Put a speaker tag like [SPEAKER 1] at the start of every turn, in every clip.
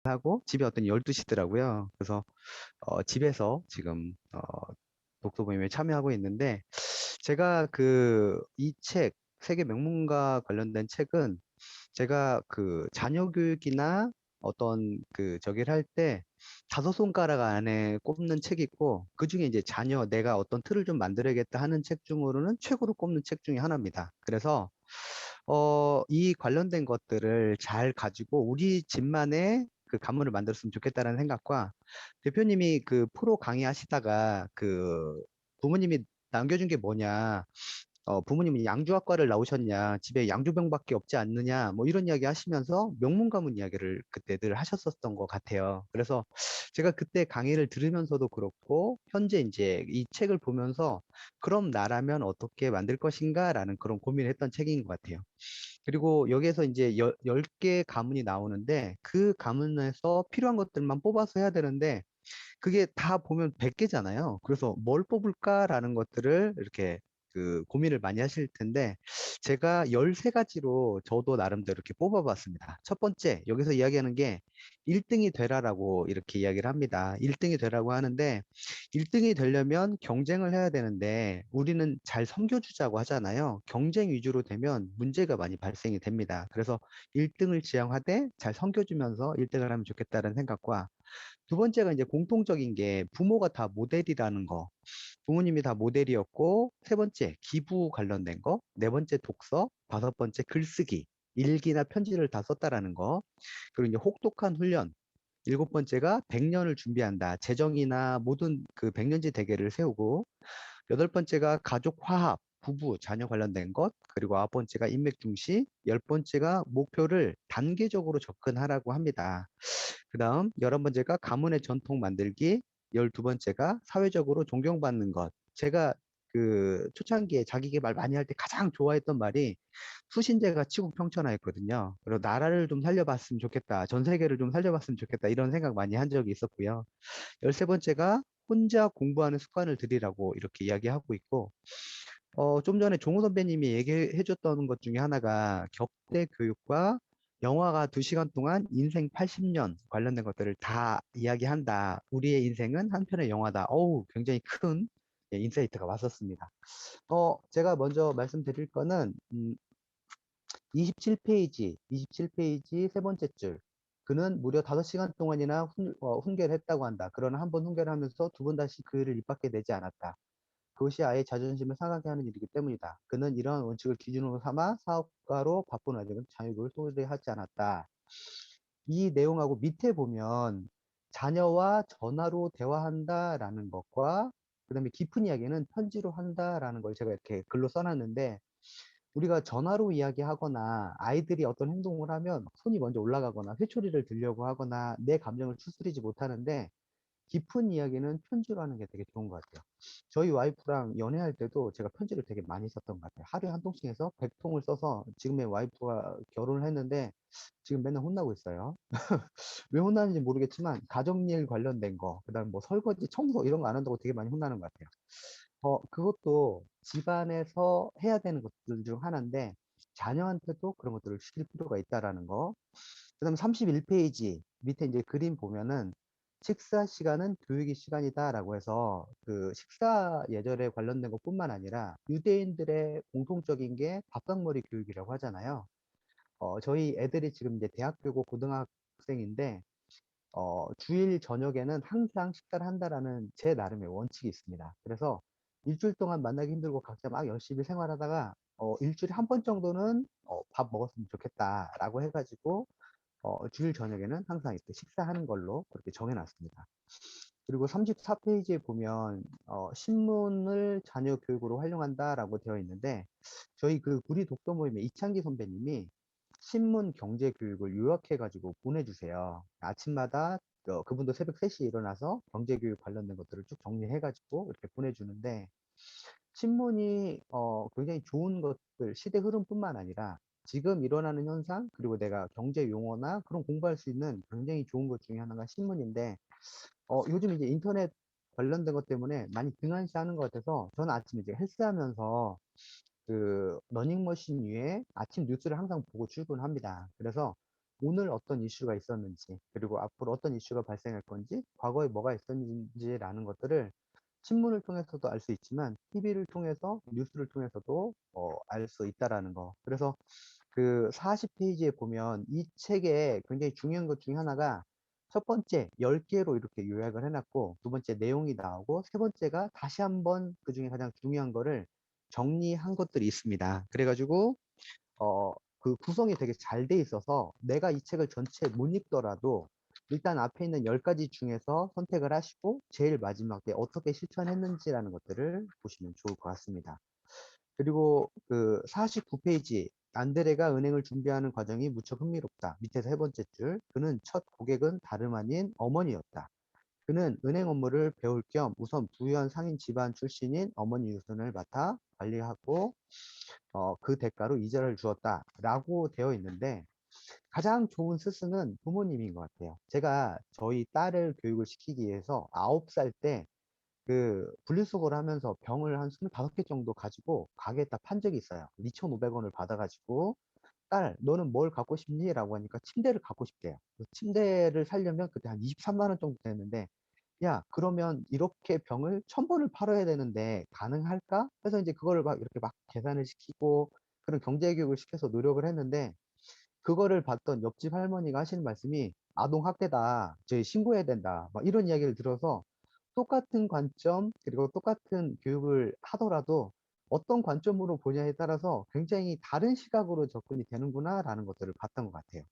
[SPEAKER 1] 하고 집에 왔더니 12시더라고요. 그래서 집에서 지금 독서 모임에 참여하고 있는데 제가 이 책, 세계 명문가 관련된 책은 제가 자녀 교육이나 어떤 저기를 할 때 다섯 손가락 안에 꼽는 책이 있고 그중에 이제 내가 어떤 틀을 좀 만들어야겠다 하는 책 중으로는 최고로 꼽는 책 중에 하나입니다. 그래서 이 관련된 것들을 잘 가지고 우리 집만의 가문을 만들었으면 좋겠다는 생각과 대표님이 프로 강의하시다가 부모님이 남겨준 게 뭐냐, 부모님은 양주학과를 나오셨냐, 집에 양주병밖에 없지 않느냐, 뭐 이런 이야기 하시면서 명문 가문 이야기를 그때 늘 하셨었던 것 같아요. 그래서 제가 그때 강의를 들으면서도 그렇고, 현재 이제 이 책을 보면서 그럼 나라면 어떻게 만들 것인가라는 그런 고민을 했던 책인 것 같아요. 그리고 여기에서 이제 10개 가문이 나오는데 그 가문에서 필요한 것들만 뽑아서 해야 되는데 그게 다 보면 100개잖아요. 그래서 뭘 뽑을까라는 것들을 이렇게 고민을 많이 하실 텐데 제가 13가지로 저도 나름대로 이렇게 뽑아봤습니다. 첫 번째, 여기서 이야기하는 게 1등이 되라라고 이렇게 이야기를 합니다. 1등이 되라고 하는데 1등이 되려면 경쟁을 해야 되는데 우리는 잘 섬겨주자고 하잖아요. 경쟁 위주로 되면 문제가 많이 발생이 됩니다. 그래서 1등을 지향하되 잘 섬겨주면서 1등을 하면 좋겠다는 생각과 두 번째가 이제 공통적인 게 부모가 다 모델이라는 거. 부모님이 다 모델이었고, 세 번째 기부 관련된 거, 네 번째 독서, 다섯 번째 글쓰기, 일기나 편지를 다 썼다라는 거. 그리고 이제 혹독한 훈련. 일곱 번째가 100년을 준비한다. 재정이나 모든 백년지 대계를 세우고, 여덟 번째가 가족 화합, 부부, 자녀 관련된 것, 그리고 아홉 번째가 인맥 중시, 열 번째가 목표를 단계적으로 접근하라고 합니다. 그 다음, 11번째가 가문의 전통 만들기, 12번째가 사회적으로 존경받는 것. 제가 초창기에 자기 개발 많이 할 때 가장 좋아했던 말이 수신제가 치국평천하였거든요. 그리고 나라를 좀 살려봤으면 좋겠다. 전 세계를 좀 살려봤으면 좋겠다. 이런 생각 많이 한 적이 있었고요. 13번째가 혼자 공부하는 습관을 들이라고 이렇게 이야기하고 있고, 좀 전에 종우 선배님이 얘기해 줬던 것 중에 하나가 격대 교육과 영화가 2시간 동안 인생 80년 관련된 것들을 다 이야기한다. 우리의 인생은 한 편의 영화다. 어우, 굉장히 큰 인사이트가 왔었습니다. 제가 먼저 말씀드릴 거는, 27페이지 세 번째 줄. 그는 무려 5시간 동안이나 훈계를 했다고 한다. 그러나 한 번 훈계를 하면서 두 번 다시 그 일을 입 밖에 내지 않았다. 그것이 아예 자존심을 상하게 하는 일이기 때문이다. 그는 이러한 원칙을 기준으로 삼아 사업가로 바쁜 와중에 자유를 소홀히하지 않았다. 이 내용하고 밑에 보면 자녀와 전화로 대화한다라는 것과 그다음에 깊은 이야기는 편지로 한다라는 걸 제가 이렇게 글로 써놨는데 우리가 전화로 이야기하거나 아이들이 어떤 행동을 하면 손이 먼저 올라가거나 회초리를 들려고 하거나 내 감정을 추스리지 못하는데 깊은 이야기는 편지로 하는 게 되게 좋은 것 같아요. 저희 와이프랑 연애할 때도 제가 편지를 되게 많이 썼던 것 같아요. 하루에 한 통씩 해서 100통을 써서 지금의 와이프가 결혼을 했는데 지금 맨날 혼나고 있어요. 왜 혼나는지 모르겠지만 가정일 관련된 거, 그다음 뭐 설거지, 청소 이런 거 안 한다고 되게 많이 혼나는 것 같아요. 그것도 집안에서 해야 되는 것들 중 하나인데 자녀한테도 그런 것들을 시킬 필요가 있다라는 거. 그다음 31페이지 밑에 이제 그림 보면은 식사 시간은 교육의 시간이다라고 해서 식사 예절에 관련된 것뿐만 아니라 유대인들의 공통적인 게 밥상머리 교육이라고 하잖아요. 저희 애들이 지금 이제 대학교고 고등학생인데 주일 저녁에는 항상 식사를 한다라는 제 나름의 원칙이 있습니다. 그래서 일주일 동안 만나기 힘들고 각자 막 열심히 생활하다가 일주일에 한 번 정도는 밥 먹었으면 좋겠다라고 해가지고 주일 저녁에는 항상 이렇게 식사하는 걸로 그렇게 정해놨습니다. 그리고 34페이지에 보면 신문을 자녀 교육으로 활용한다라고 되어 있는데 저희 구리 독서 모임의 이창기 선배님이 신문 경제 교육을 요약해가지고 보내주세요. 아침마다 그분도 새벽 3시에 일어나서 경제 교육 관련된 것들을 쭉 정리해가지고 이렇게 보내주는데 신문이 굉장히 좋은 것들, 시대 흐름뿐만 아니라 지금 일어나는 현상, 그리고 내가 경제 용어나 그런 공부할 수 있는 굉장히 좋은 것 중에 하나가 신문인데 요즘 이제 인터넷 관련된 것 때문에 많이 등한시하는 것 같아서 저는 아침에 이제 헬스하면서 러닝머신 위에 아침 뉴스를 항상 보고 출근합니다. 그래서 오늘 어떤 이슈가 있었는지, 그리고 앞으로 어떤 이슈가 발생할 건지, 과거에 뭐가 있었는지라는 것들을 신문을 통해서도 알 수 있지만 TV를 통해서, 뉴스를 통해서도 알 수 있다라는 거. 그래서 그 40페이지에 보면 이 책에 굉장히 중요한 것 중에 하나가, 첫 번째 10개로 이렇게 요약을 해놨고, 두 번째 내용이 나오고, 세 번째가 다시 한번 그 중에 가장 중요한 거를 정리한 것들이 있습니다. 그래가지고 어, 그 구성이 되게 잘 돼 있어서 내가 이 책을 전체 못 읽더라도 일단 앞에 있는 10가지 중에서 선택을 하시고 제일 마지막에 어떻게 실천했는지라는 것들을 보시면 좋을 것 같습니다. 그리고 그 49페이지, 안드레가 은행을 준비하는 과정이 무척 흥미롭다. 밑에서 세 번째 줄, 그는 첫 고객은 다름 아닌 어머니였다. 그는 은행 업무를 배울 겸 우선 부유한 상인 집안 출신인 어머니 유손을 맡아 관리하고 그 대가로 이자를 주었다라고 되어 있는데, 가장 좋은 스승은 부모님인 것 같아요. 제가 저희 딸을 교육을 시키기 위해서 9살 때 그 분리수거를 하면서 병을 한 25개 정도 가지고 가게에다 판 적이 있어요. 2,500원을 받아가지고, 딸, 너는 뭘 갖고 싶니? 라고 하니까 침대를 갖고 싶대요. 그 침대를 사려면 그때 한 23만 원 정도 됐는데, 야, 그러면 이렇게 병을 1,000번을 팔아야 되는데 가능할까? 그래서 이제 그거를 막 이렇게 막 계산을 시키고 그런 경제 교육을 시켜서 노력을 했는데, 그거를 봤던 옆집 할머니가 하시는 말씀이 아동 학대다, 저희 신고해야 된다, 막 이런 이야기를 들어서 똑같은 관점, 그리고 똑같은 교육을 하더라도 어떤 관점으로 보냐에 따라서 굉장히 다른 시각으로 접근이 되는구나라는 것들을 봤던 것 같아요.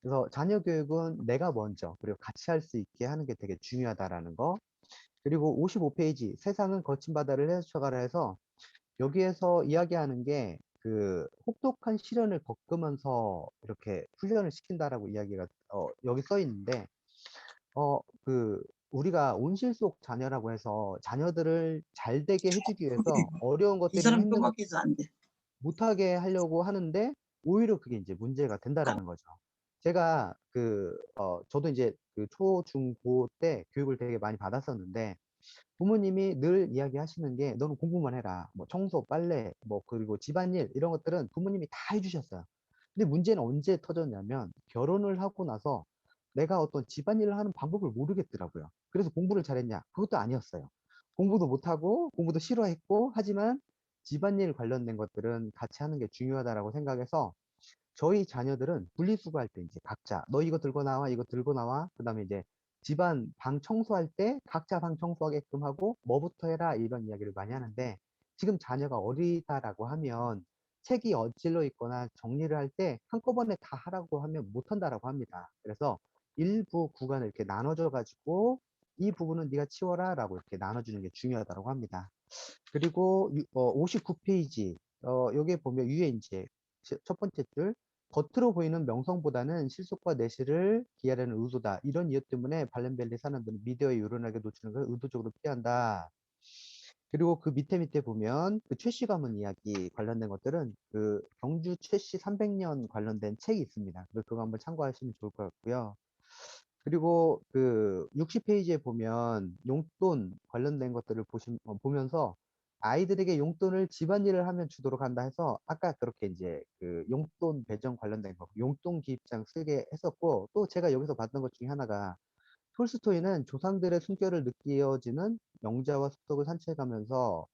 [SPEAKER 1] 그래서 자녀 교육은 내가 먼저, 그리고 같이 할 수 있게 하는 게 되게 중요하다라는 거. 그리고 55페이지, 세상은 거친 바다를 헤쳐가라 해서, 여기에서 이야기하는 게 그 혹독한 시련을 겪으면서 이렇게 훈련을 시킨다라고 이야기가 여기 써 있는데, 그 우리가 온실 속 자녀라고 해서 자녀들을 잘 되게 해주기 위해서 어려운
[SPEAKER 2] 이
[SPEAKER 1] 것들이나
[SPEAKER 2] 사람
[SPEAKER 1] 힘든
[SPEAKER 2] 끄먹해서 안 돼.
[SPEAKER 1] 못하게 하려고 하는데, 오히려 그게 이제 문제가 된다라는 거죠. 제가 저도 이제 그 초, 중, 고 때 교육을 되게 많이 받았었는데, 부모님이 늘 이야기하시는 게 너는 공부만 해라. 뭐 청소, 빨래, 뭐 그리고 집안일 이런 것들은 부모님이 다 해주셨어요. 근데 문제는 언제 터졌냐면, 결혼을 하고 나서 내가 어떤 집안일을 하는 방법을 모르겠더라고요. 그래서 공부를 잘했냐? 그것도 아니었어요. 공부도 못하고 공부도 싫어했고, 하지만 집안일 관련된 것들은 같이 하는 게 중요하다라고 생각해서 저희 자녀들은 분리수거할 때 이제 각자 너 이거 들고 나와, 이거 들고 나와. 그다음에 이제 집안 방 청소할 때 각자 방 청소하게끔 하고 뭐부터 해라, 이런 이야기를 많이 하는데, 지금 자녀가 어리다라고 하면 책이 엎질러 있거나 정리를 할 때 한꺼번에 다 하라고 하면 못 한다라고 합니다. 그래서 일부 구간을 이렇게 나눠줘 가지고 이 부분은 네가 치워라라고 이렇게 나눠주는 게 중요하다고 합니다. 그리고 59페이지, 여기에 보면 유해인지 첫 번째 줄, 겉으로 보이는 명성보다는 실속과 내실을 기하려는 의도다. 이런 이유 때문에 발렌벨리 사람들은 미디어에 유연하게 노출하는 걸 의도적으로 피한다. 그리고 그 밑에 보면 그 최씨 가문 이야기 관련된 것들은 그 경주 최씨 300년 관련된 책이 있습니다. 그래서 그거 한번 참고하시면 좋을 것 같고요. 그리고 그 60페이지에 보면 용돈 관련된 것들을 보면서, 아이들에게 용돈을 집안일을 하면 주도록 한다 해서 아까 그렇게 이제 그 용돈 배정 관련된 거, 용돈 기입장 쓰게 했었고, 또 제가 여기서 봤던 것 중에 하나가, 톨스토이는 조상들의 숨결을 느껴지는 영자와 숲속을 산책하면서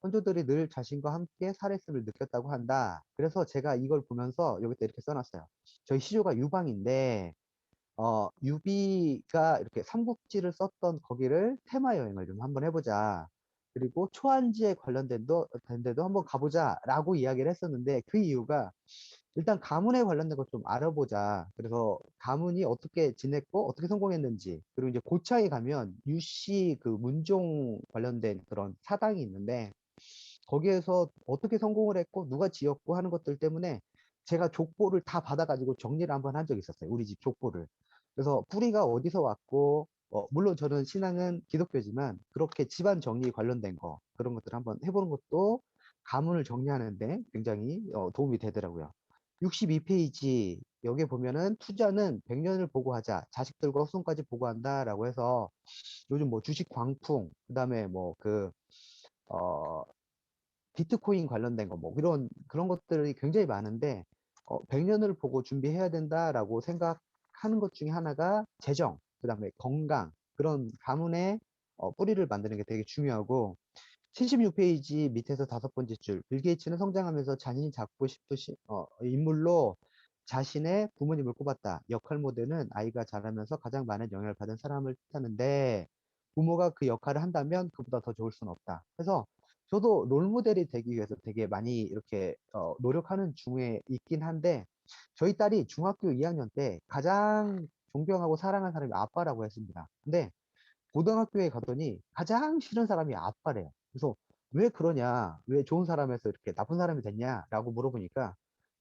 [SPEAKER 1] 선조들이 늘 자신과 함께 살았음을 느꼈다고 한다. 그래서 제가 이걸 보면서 여기다 이렇게 써놨어요. 저희 시조가 유방인데 유비가 이렇게 삼국지를 썼던 거기를 테마 여행을 좀 한번 해보자. 그리고 초안지에 관련된 데도 한번 가보자 라고 이야기를 했었는데, 그 이유가 일단 가문에 관련된 것 좀 알아보자. 그래서 가문이 어떻게 지냈고 어떻게 성공했는지, 그리고 이제 고창에 가면 유씨 그 문종 관련된 그런 사당이 있는데, 거기에서 어떻게 성공을 했고 누가 지었고 하는 것들 때문에 제가 족보를 다 받아가지고 정리를 한번 한 적이 있었어요. 우리 집 족보를. 그래서 뿌리가 어디서 왔고, 물론 저는 신앙은 기독교지만 그렇게 집안 정리 관련된 거, 그런 것들 한번 해보는 것도 가문을 정리하는데 굉장히 도움이 되더라고요. 62페이지, 여기 보면은 투자는 100년을 보고 하자. 자식들과 후손까지 보고 한다라고 해서, 요즘 뭐 주식 광풍, 그다음에 뭐 비트코인 관련된 거, 뭐, 그런 것들이 굉장히 많은데, 100년을 보고 준비해야 된다라고 생각하는 것 중에 하나가 재정, 그다음에 건강, 그런 가문의 뿌리를 만드는 게 되게 중요하고, 76페이지 밑에서 다섯 번째 줄, 빌 게이츠는 성장하면서 자신이 잡고 싶으신 인물로 자신의 부모님을 꼽았다. 역할 모델은 아이가 자라면서 가장 많은 영향을 받은 사람을 뜻하는데, 부모가 그 역할을 한다면 그보다 더 좋을 수는 없다. 그래서 저도 롤모델이 되기 위해서 되게 많이 이렇게 노력하는 중에 있긴 한데, 저희 딸이 중학교 2학년 때 가장 존경하고 사랑하는 사람이 아빠라고 했습니다. 근데 고등학교에 가더니 가장 싫은 사람이 아빠래요. 그래서 왜 그러냐, 왜 좋은 사람에서 이렇게 나쁜 사람이 됐냐라고 물어보니까,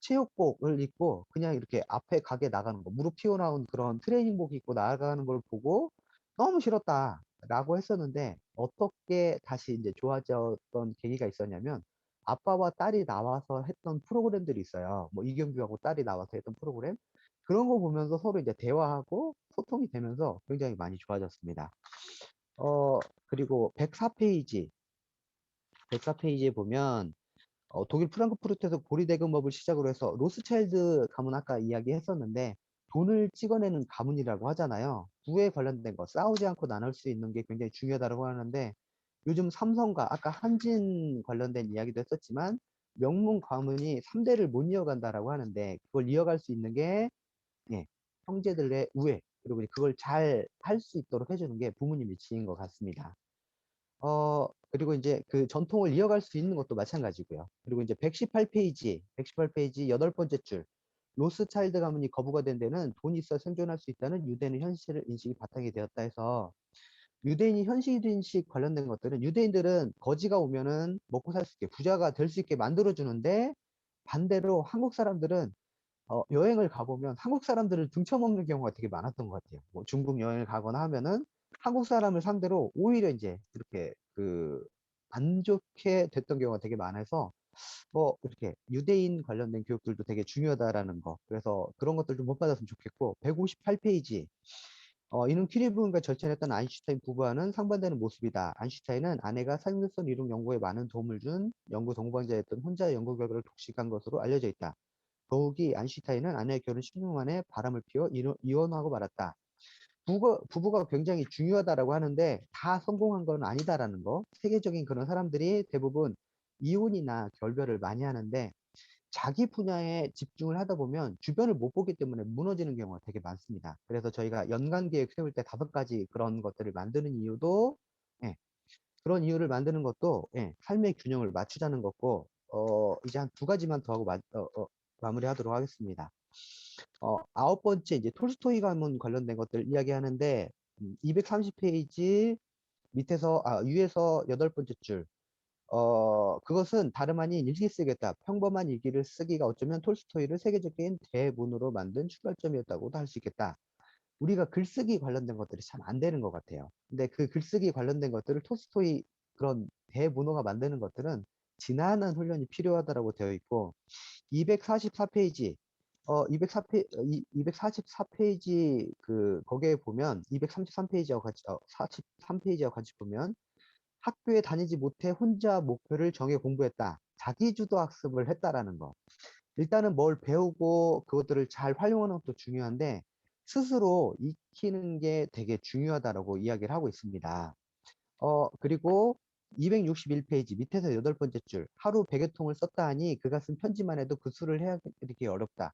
[SPEAKER 1] 체육복을 입고 그냥 이렇게 앞에 가게 나가는 거, 무릎 튀어나온 그런 트레이닝복 입고 나가는 걸 보고 너무 싫었다라고 했었는데, 어떻게 다시 이제 좋아졌던 계기가 있었냐면, 아빠와 딸이 나와서 했던 프로그램들이 있어요. 뭐 이경규하고 딸이 나와서 했던 프로그램, 그런 거 보면서 서로 이제 대화하고 소통이 되면서 굉장히 많이 좋아졌습니다. 어, 그리고 104페이지, 104페이지에 보면, 독일 프랑크푸르트에서 고리대금업을 시작으로 해서 로스차일드 가문 아까 이야기했었는데, 돈을 찍어내는 가문이라고 하잖아요. 부에 관련된 거, 싸우지 않고 나눌 수 있는 게 굉장히 중요하다고 하는데, 요즘 삼성과 아까 한진 관련된 이야기도 했었지만, 명문 가문이 3대를 못 이어간다라고 하는데, 그걸 이어갈 수 있는 게, 예, 형제들의 우애, 그리고 그걸 잘 할 수 있도록 해주는 게 부모님의 지인 것 같습니다. 그리고 이제 그 전통을 이어갈 수 있는 것도 마찬가지고요. 그리고 이제 118페이지 여덟 번째 줄. 로스차일드 가문이 거부가 된 데는 돈이 있어 생존할 수 있다는 유대인의 현실을 인식이 바탕이 되었다 해서, 유대인이 현실인식 관련된 것들은, 유대인들은 거지가 오면은 먹고 살 수 있게, 부자가 될 수 있게 만들어주는데, 반대로 한국 사람들은 여행을 가보면 한국 사람들을 등쳐먹는 경우가 되게 많았던 것 같아요. 뭐 중국 여행을 가거나 하면은 한국 사람을 상대로 오히려 이제 이렇게 안 좋게 됐던 경우가 되게 많아서, 뭐 이렇게 유대인 관련된 교육들도 되게 중요하다라는 거. 그래서 그런 것들 좀 못 받았으면 좋겠고, 158페이지. 이는 퀴리 부인과 절친했던 아인슈타인 부부와는 상반되는 모습이다. 아인슈타인은 아내가 사용일선 이론 연구에 많은 도움을 준 연구 동반자였던 혼자 연구 결과를 독식한 것으로 알려져 있다. 더욱이 아인슈타인은 아내의 결혼 16년 만에 바람을 피워 이혼하고 말았다. 부부가 굉장히 중요하다라고 하는데, 다 성공한 건 아니다라는 거. 세계적인 그런 사람들이 대부분 이혼이나 결별을 많이 하는데, 자기 분야에 집중을 하다 보면 주변을 못 보기 때문에 무너지는 경우가 되게 많습니다. 그래서 저희가 연간 계획 세울 때 다섯 가지 그런 것들을 만드는 이유도, 예, 그런 이유를 만드는 것도, 예, 삶의 균형을 맞추자는 거고, 이제 한 두 가지만 더 하고 마무리하도록 하겠습니다. 아홉 번째, 이제 톨스토이 가문 관련된 것들 이야기하는데, 230페이지 밑에서, 위에서 여덟 번째 줄. 그것은 다름 아닌 일기 쓰겠다. 평범한 일기를 쓰기가 어쩌면 톨스토이를 세계적인 대문으로 만든 출발점이었다고도 할 수 있겠다. 우리가 글쓰기 관련된 것들이 참 안 되는 것 같아요. 근데 그 글쓰기 관련된 것들을 톨스토이 그런 대문호가 만드는 것들은 지난한 훈련이 필요하다고 되어 있고, 244페이지, 244페이지, 거기에 보면, 233페이지와 같이, 43페이지와 같이 보면, 학교에 다니지 못해 혼자 목표를 정해 공부했다. 자기주도 학습을 했다라는 거. 일단은 뭘 배우고 그것들을 잘 활용하는 것도 중요한데, 스스로 익히는 게 되게 중요하다라고 이야기를 하고 있습니다. 그리고 261페이지 밑에서 여덟 번째 줄. 하루 100여 통을 썼다 하니 그가 쓴 편지만 해도 그 수를 해야 이렇게 어렵다.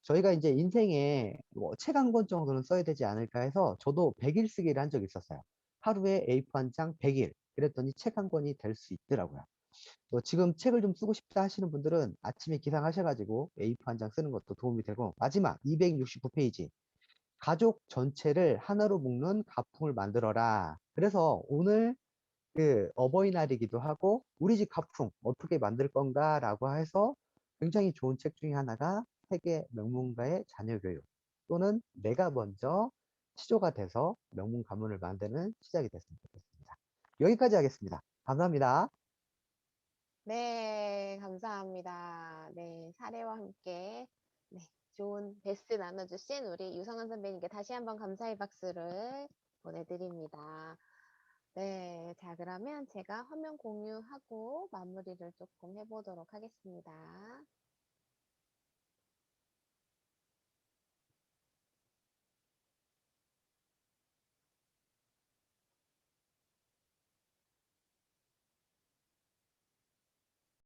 [SPEAKER 1] 저희가 이제 인생에 뭐 책 한 권 정도는 써야 되지 않을까 해서, 저도 100일 쓰기를 한 적이 있었어요. 하루에 A4 한 장 100일. 그랬더니 책 한 권이 될 수 있더라고요. 지금 책을 좀 쓰고 싶다 하시는 분들은 아침에 기상하셔가지고 A4 한 장 쓰는 것도 도움이 되고, 마지막 269페이지. 가족 전체를 하나로 묶는 가풍을 만들어라. 그래서 오늘 어버이날이기도 하고, 우리 집 가풍 어떻게 만들 건가라고 해서 굉장히 좋은 책 중에 하나가 세계 명문가의 자녀 교육, 또는 내가 먼저 시조가 돼서 명문 가문을 만드는 시작이 됐으면 좋겠습니다. 여기까지 하겠습니다. 감사합니다.
[SPEAKER 2] 네, 감사합니다. 네, 사례와 함께 네, 좋은 베스트 나눠주신 우리 유성은 선배님께 다시 한번 감사의 박수를 보내드립니다. 네, 자, 그러면 제가 화면 공유하고 마무리를 조금 해보도록 하겠습니다.